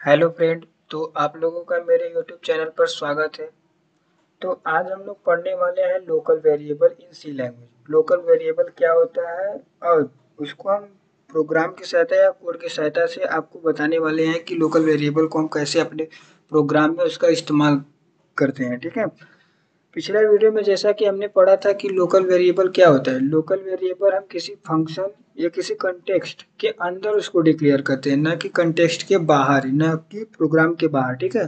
Hello friend. तो आप लोगों का मेरे यूट्यूब चैनल पर स्वागत है। तो आज हम लोग पढ़ने वाले हैं local variable in C language. Local variable क्या होता है और उसको हम प्रोग्राम की सहायता या कोड की सहायता से आपको बताने वाले हैं कि लोकल वेरिएबल को हम कैसे अपने प्रोग्राम में उसका इस्तेमाल करते हैं। ठीक है। पिछले वीडियो में जैसा कि हमने पढ़ा था कि लोकल वेरिएबल क्या होता है। लोकल वेरिएबल हम किसी फंक्शन या किसी कंटेक्स्ट के अंदर उसको डिक्लेयर करते हैं, ना कि कंटेक्स्ट के बाहर, ना कि प्रोग्राम के बाहर। ठीक है।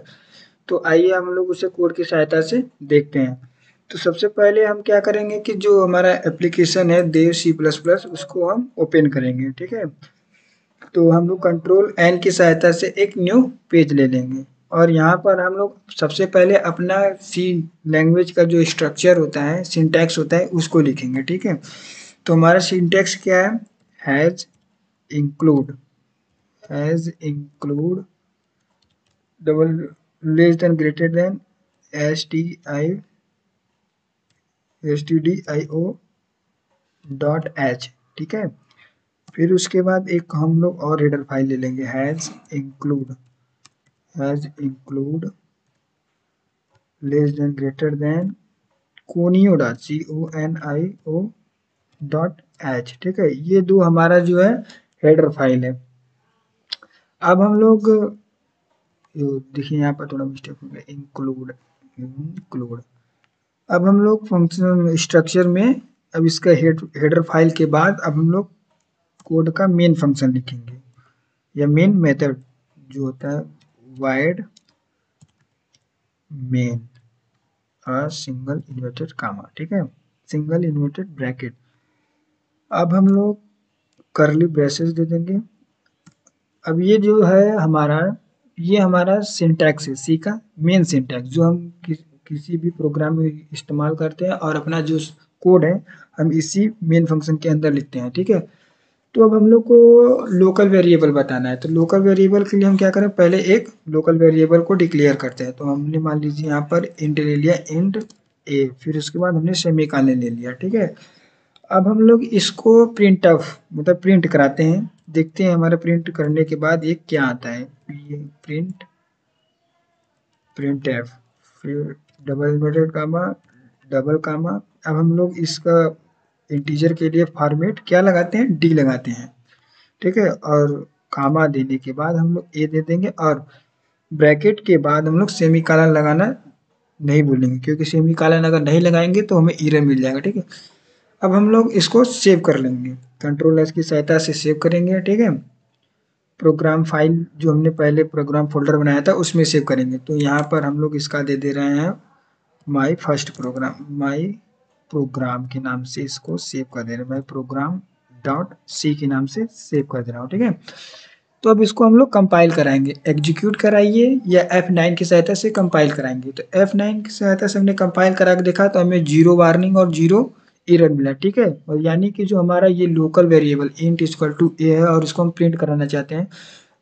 तो आइए हम लोग उसे कोड की सहायता से देखते हैं। तो सबसे पहले हम क्या करेंगे कि जो हमारा एप्लीकेशन है देव सी प्लस प्लस, उसको हम ओपन करेंगे। ठीक है। तो हम लोग कंट्रोल एन की सहायता से एक न्यू पेज ले लेंगे और यहाँ पर हम लोग सबसे पहले अपना सी लैंग्वेज का जो स्ट्रक्चर होता है, सिंटैक्स होता है, उसको लिखेंगे। ठीक है। तो हमारा सिंटैक्स क्या है? Hash include, hash include double less than greater than S T D I O dot H ओ डॉट एच। ठीक है। फिर उसके बाद एक हम लोग और हेडर फाइल ले लेंगे, include hash include less than greater then conio dot CONIO dot एच। ठीक है। ये दो हमारा जो है हेडर फाइल है। अब हम लोग देखिए यहाँ पर थोड़ा मिस्टेक हो गया, इंक्लूड इंक्लूड। अब हम लोग फंक्शन स्ट्रक्चर में, अब इसका हेडर फाइल के बाद अब हम लोग कोड का मेन फंक्शन लिखेंगे या मेन मेथड जो होता है void main single inverted comma. ठीक है। Single inverted bracket. अब हम लोग करली ब्रेसेस दे देंगे। अब ये जो है हमारा, ये हमारा सिंटैक्स है, सी का मेन सिंटैक्स, जो हम किसी भी प्रोग्राम में इस्तेमाल करते हैं और अपना जो कोड है हम इसी मेन फंक्शन के अंदर लिखते हैं। ठीक है। तो अब हम लोग को लोकल वेरिएबल बताना है। तो लोकल वेरिएबल के लिए हम क्या करें, पहले एक लोकल वेरिएबल को डिक्लेयर करते हैं। तो हमने मान लीजिए यहाँ पर इंट ले लिया, इंट ए, फिर उसके बाद हमने सेमीकोलन ले लिया। ठीक है। अब हम लोग इसको प्रिंट ऑफ मतलब प्रिंट कराते हैं, देखते हैं हमारा प्रिंट करने के बाद ये क्या आता है। ये प्रिंट एफ, फिर double inverted comma, double comma. अब हम लोग इसका इंटीजर के लिए फॉर्मेट क्या लगाते हैं, डी लगाते हैं। ठीक है। और कामा देने के बाद हम लोग ए दे देंगे और ब्रैकेट के बाद हम लोग सेमीकोलन लगाना नहीं भूलेंगे, क्योंकि सेमीकोलन अगर नहीं लगाएंगे तो हमें एरर मिल जाएगा। ठीक है। अब हम लोग इसको सेव कर लेंगे, कंट्रोल एस की सहायता से सेव करेंगे। ठीक है। प्रोग्राम फाइल जो हमने पहले प्रोग्राम फोल्डर बनाया था उसमें सेव करेंगे। तो यहाँ पर हम लोग इसका दे दे रहे हैं my first program, my program के नाम से इसको सेव कर दे रहे हैं, माई प्रोग्राम डॉट सी के नाम से सेव कर दे रहा हूँ। ठीक है। तो अब इसको हम लोग कंपाइल कराएंगे, एग्जीक्यूट कराइए या F9 की सहायता से कंपाइल कराएंगे। तो F9 की सहायता से हमने कंपाइल करा के देखा तो हमें 0 वार्निंग और 0 एरर मिला। ठीक है। और यानी कि जो हमारा ये local variable int equal to A है और इसको हम प्रिंट कराना चाहते हैं,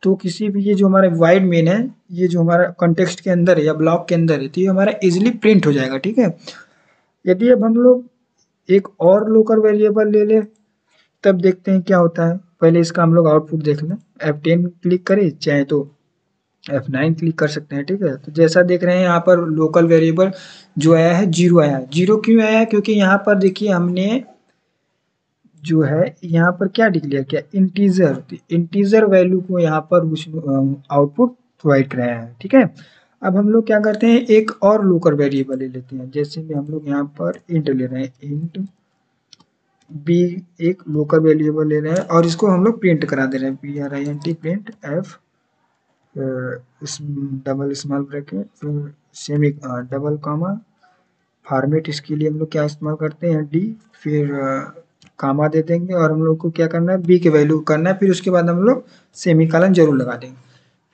तो किसी भी ये जो हमारा वाइड मेन है, ये जो हमारा कॉन्टेक्स्ट के अंदर है या ब्लॉक के अंदर है, तो ये हमारा इजिली प्रिंट हो जाएगा। ठीक है। यदि अब हम लोग एक और लोकल वेरिएबल ले ले तब देखते हैं क्या होता है। पहले इसका हम लोग आउटपुट देख लें। F10 क्लिक करें, चाहे तो F9 क्लिक कर सकते हैं। ठीक है। तो जैसा देख रहे हैं यहाँ पर लोकल वेरिएबल जो आया है 0 आया है। 0 क्यों आया है? क्योंकि यहाँ पर देखिए हमने जो है यहाँ पर क्या डिक्लेयर किया, इंटीजर। तो इंटीजर वैल्यू को यहाँ पर आउटपुट प्रोवाइड कराया है। ठीक है। अब हम लोग क्या करते हैं, एक और लोकल वेरिएबल ले लेते हैं। जैसे में हम लोग यहाँ पर इंट ले रहे हैं, इंट बी एक लोकल वेरिएबल ले रहे हैं और इसको हम लोग प्रिंट करा दे रहे हैं, PRINT print F double small bracket फिर सेमी डबल कामा। फॉर्मेट इसके लिए हम लोग क्या इस्तेमाल करते हैं, डी, फिर कामा दे देंगे और हम लोग को क्या करना है, बी के वैल्यू करना है। फिर उसके बाद हम लोग सेमीकोलन जरूर लगा देंगे।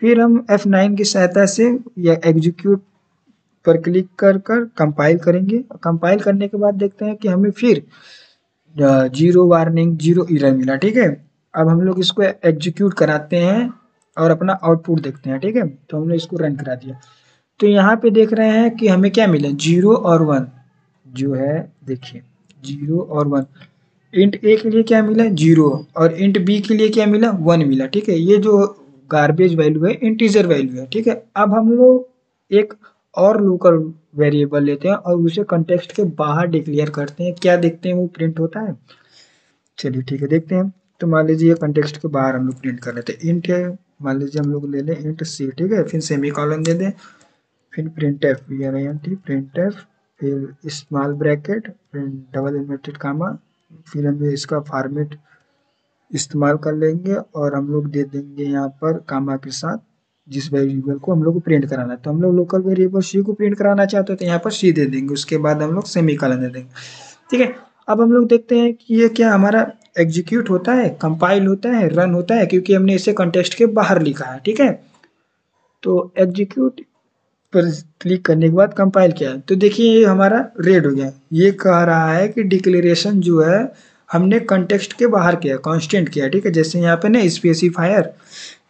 फिर हम F9 की सहायता से या एग्जीक्यूट पर क्लिक कर कर कंपाइल करेंगे। कंपाइल करने के बाद देखते हैं कि हमें फिर 0 वार्निंग 0 एरर मिला। ठीक है। अब हम लोग इसको एग्जीक्यूट कराते हैं और अपना आउटपुट देखते हैं। ठीक है। तो हमने इसको रन करा दिया। तो यहाँ पे देख रहे हैं कि हमें क्या मिला, 0 और 1 जो है, देखिए 0 और 1। इंट ए के लिए क्या मिला, 0, और इंट बी के लिए क्या मिला, 1 मिला। ठीक है। ये जो गार्बेज वैल्यू है, इंटीजर वैल्यू है, ठीक है। अब हम लोग एक और लोकल वेरिएबल लेते हैं और उसे कंटेक्स्ट के बाहर डिक्लेयर करते हैं, क्या देखते हैं वो प्रिंट होता है। चलिए ठीक है, देखते हैं। तो मान लीजिए ये कंटेक्स्ट के बाहर हम लोग प्रिंट कर लेते हैं, इंट है, मान लीजिए हम लोग ले लें इंट सी, ठीक है, फिर सेमी कॉलन दे दें, फिर प्रिंट एफ प्रिंट एफ, फिर स्मॉल ब्रैकेट, फिर डबल इन्वर्टेड कामा, फिर हमें इसका फॉर्मेट इस्तेमाल कर लेंगे और हम लोग दे देंगे यहाँ पर कामा के साथ जिस वेरिएबल को हम लोग को प्रिंट कराना है। तो हम लोग लोकल वेरिएबल सी को प्रिंट कराना चाहते हैं तो यहाँ पर सी दे देंगे, उसके बाद हम लोग सेमी कॉलन दे देंगे, ठीक है। अब हम लोग देखते हैं कि ये क्या हमारा एग्जीक्यूट होता है, कंपाइल होता है, रन होता है, क्योंकि हमने इसे कंटेक्स्ट के बाहर लिखा है, ठीक है। तो एग्जीक्यूट पर क्लिक करने के बाद कंपाइल किया है तो देखिए ये हमारा रेड हो गया। ये कह रहा है कि डिक्लेरेशन जो है हमने कंटेक्स्ट के बाहर किया, कांस्टेंट किया, ठीक है। जैसे यहाँ पे ना स्पेसिफायर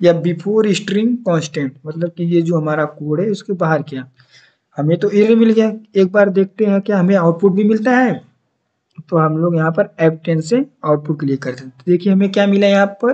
या बिफोर स्ट्रिंग कांस्टेंट, मतलब कि ये जो हमारा कोड है उसके बाहर किया। हमें तो एरर मिल गया, एक बार देखते हैं क्या हमें आउटपुट भी मिलता है। तो हम लोग यहाँ पर F10 से आउटपुट क्लिक करते हैं, तो देखिए हमें क्या मिला यहाँ पर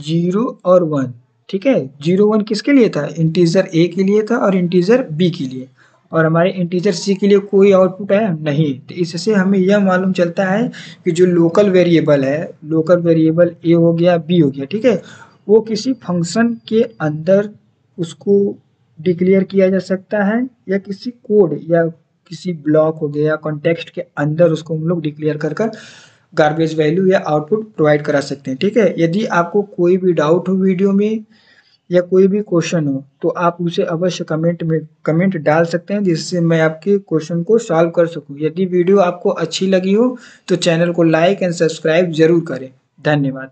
0 और 1, ठीक है। 0 1 किसके लिए था, इंटीजर ए के लिए था और इंटीजर बी के लिए, और हमारे इंटीजर सी के लिए कोई आउटपुट है नहीं। तो इससे हमें यह मालूम चलता है कि जो लोकल वेरिएबल है, लोकल वेरिएबल ए हो गया, बी हो गया, ठीक है, वो किसी फंक्शन के अंदर उसको डिक्लेयर किया जा सकता है या किसी कोड या किसी ब्लॉक हो गया कॉन्टेक्स्ट के अंदर उसको हम लोग डिक्लेयर कर कर गार्बेज वैल्यू या आउटपुट प्रोवाइड करा सकते हैं, ठीक है। यदि आपको कोई भी डाउट हो वीडियो में या कोई भी क्वेश्चन हो तो आप उसे अवश्य कमेंट डाल सकते हैं, जिससे मैं आपके क्वेश्चन को सॉल्व कर सकूं। यदि वीडियो आपको अच्छी लगी हो तो चैनल को लाइक एंड सब्सक्राइब जरूर करें। धन्यवाद।